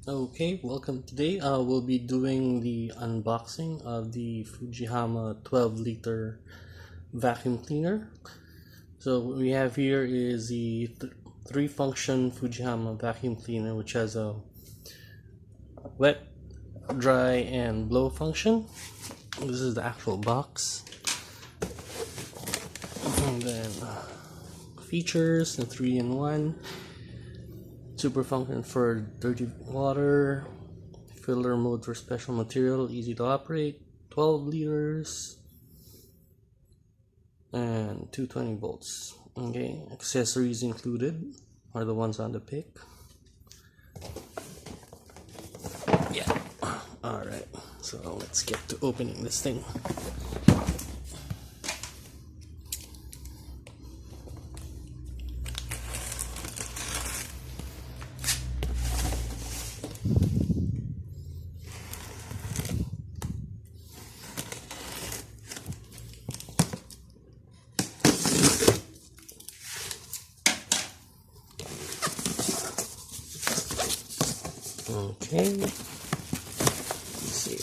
Okay, welcome. Today we'll be doing the unboxing of the Fujihama 12-liter vacuum cleaner. So what we have here is the three-function Fujihama vacuum cleaner, which has a wet, dry, and blow function. This is the actual box. And then features, the 3-in-1. Super function for dirty water, filler mode for special material, easy to operate, 12 liters, and 220 volts. Okay, accessories included are the ones on the pic. Yeah, alright, so let's get to opening this thing. Okay, let's see.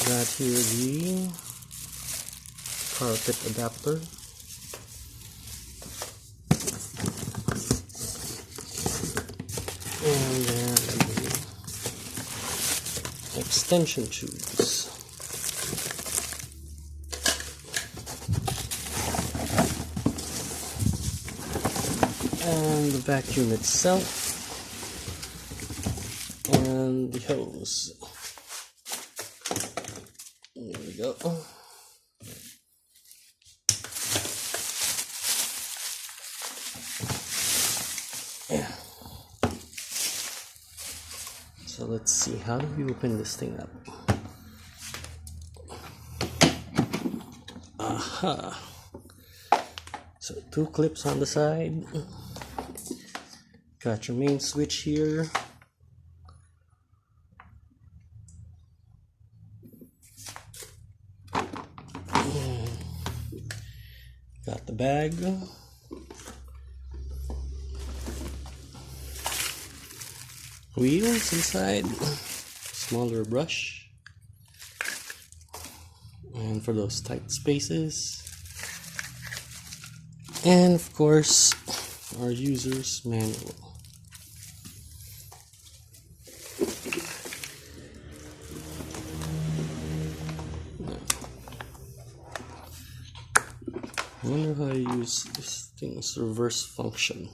Got here the carpet adapter. And then the extension tubes. And the vacuum itself. And the hose. There we go. Yeah. So let's see, how do we open this thing up? Aha. So 2 clips on the side. Got your main switch here. Got the bag. Wheels inside. Smaller brush. And for those tight spaces. And of course, our user's manual. I wonder how to use this thing's reverse function.